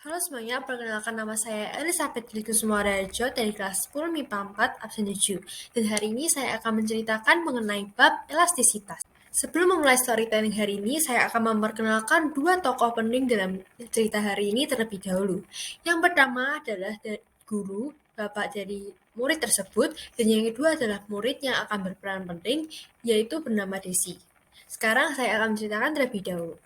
Halo semuanya, perkenalkan nama saya Elizabeth Trikusumarajo dari kelas 10 MIPA 4 absen 7. Dan hari ini saya akan menceritakan mengenai bab elastisitas. Sebelum memulai storytelling hari ini, saya akan memperkenalkan dua tokoh penting dalam cerita hari ini terlebih dahulu. Yang pertama adalah guru, bapak dari murid tersebut, dan yang kedua adalah murid yang akan berperan penting, yaitu bernama Desi. Sekarang saya akan menceritakan terlebih dahulu.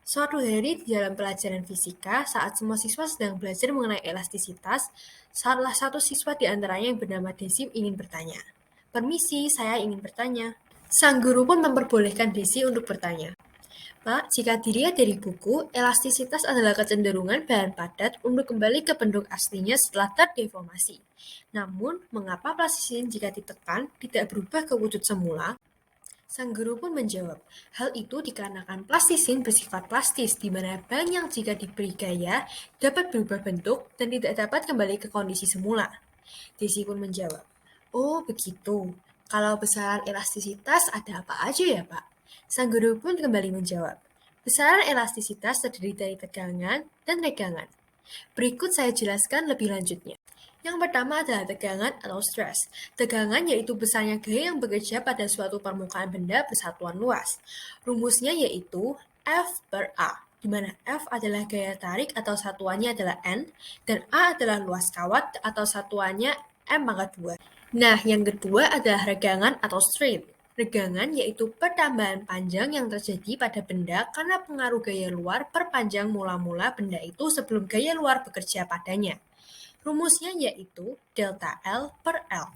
Suatu hari di dalam pelajaran fisika, saat semua siswa sedang belajar mengenai elastisitas, salah satu siswa di antaranya yang bernama Desi ingin bertanya. Permisi, saya ingin bertanya. Sang guru pun memperbolehkan Desi untuk bertanya. Pak, jika dilihat dari buku, elastisitas adalah kecenderungan bahan padat untuk kembali ke bentuk aslinya setelah terdeformasi. Namun, mengapa plastisin jika ditekan tidak berubah ke wujud semula? Sang guru pun menjawab, hal itu dikarenakan plastisin bersifat plastis, di mana bahan yang jika diberi gaya dapat berubah bentuk dan tidak dapat kembali ke kondisi semula. Desi pun menjawab, oh begitu. Kalau besaran elastisitas ada apa aja ya Pak? Sang guru pun kembali menjawab, besaran elastisitas terdiri dari tegangan dan regangan. Berikut saya jelaskan lebih lanjutnya. Yang pertama adalah tegangan atau stress. Tegangan yaitu besarnya gaya yang bekerja pada suatu permukaan benda bersatuan luas. Rumusnya yaitu F per A, di mana F adalah gaya tarik atau satuannya adalah N, dan A adalah luas kawat atau satuannya M pangkat 2. Nah, yang kedua adalah regangan atau strain. Regangan yaitu pertambahan panjang yang terjadi pada benda karena pengaruh gaya luar perpanjang mula-mula benda itu sebelum gaya luar bekerja padanya. Rumusnya yaitu delta L per L,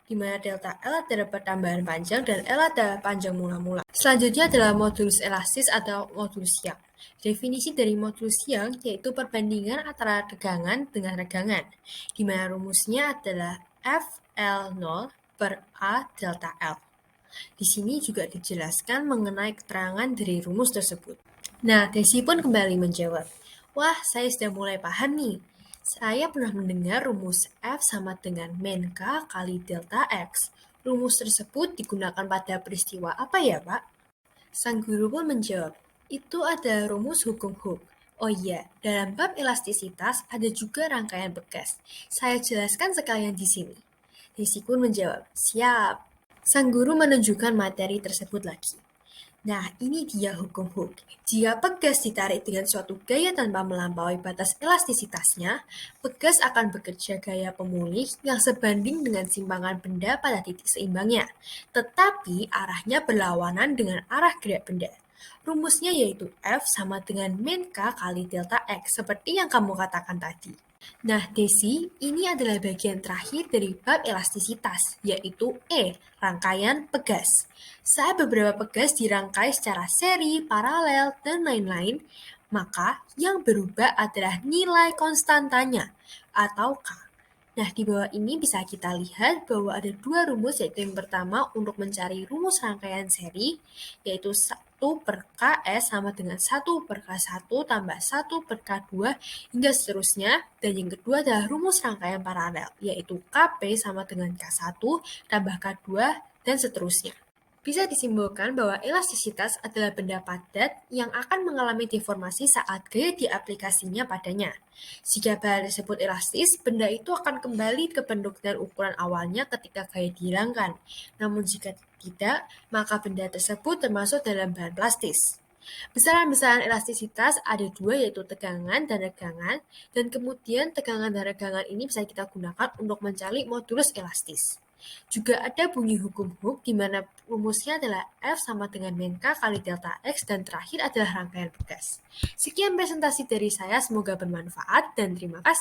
di mana delta L adalah pertambahan panjang dan L adalah panjang mula-mula. Selanjutnya adalah modulus elastis atau modulus Young. Definisi dari modulus Young yaitu perbandingan antara tegangan dengan regangan, di mana rumusnya adalah FL0 per A delta L. Di sini juga dijelaskan mengenai keterangan dari rumus tersebut. Nah, Desi pun kembali menjawab, wah, saya sudah mulai paham nih. Saya pernah mendengar rumus F sama dengan min K kali delta X. Rumus tersebut digunakan pada peristiwa apa ya, Pak? Sang guru pun menjawab, itu ada rumus hukum Hooke. Oh iya, dalam bab elastisitas ada juga rangkaian bekas. Saya jelaskan sekalian di sini. Desi pun menjawab, siap. Sang guru menunjukkan materi tersebut lagi. Nah, ini dia hukum Hooke. Jika pegas ditarik dengan suatu gaya tanpa melampaui batas elastisitasnya, pegas akan bekerja gaya pemulih yang sebanding dengan simpangan benda pada titik seimbangnya, tetapi arahnya berlawanan dengan arah gerak benda. Rumusnya yaitu F sama dengan min K kali delta X, seperti yang kamu katakan tadi. Nah, Desi, ini adalah bagian terakhir dari bab elastisitas, yaitu E, rangkaian pegas. Saat beberapa pegas dirangkai secara seri, paralel, dan lain-lain, maka yang berubah adalah nilai konstantanya, atau K. Nah, di bawah ini bisa kita lihat bahwa ada dua rumus, yaitu yang pertama untuk mencari rumus rangkaian seri, yaitu 1 per KS sama dengan 1 per K1 tambah 1 per K2 hingga seterusnya. Dan yang kedua adalah rumus rangkaian paralel, yaitu KP sama dengan K1 tambah K2 dan seterusnya. Bisa disimpulkan bahwa elastisitas adalah benda padat yang akan mengalami deformasi saat gaya diaplikasinya padanya. Jika bahan tersebut elastis, benda itu akan kembali ke bentuk dan ukuran awalnya ketika gaya dihilangkan. Namun jika tidak, maka benda tersebut termasuk dalam bahan plastis. Besaran-besaran elastisitas ada dua, yaitu tegangan dan regangan, dan kemudian tegangan dan regangan ini bisa kita gunakan untuk mencari modulus elastis. Juga ada bunyi hukum Hooke di mana rumusnya adalah F sama dengan min K kali delta X dan terakhir adalah rangkaian pegas. Sekian presentasi dari saya, semoga bermanfaat dan terima kasih.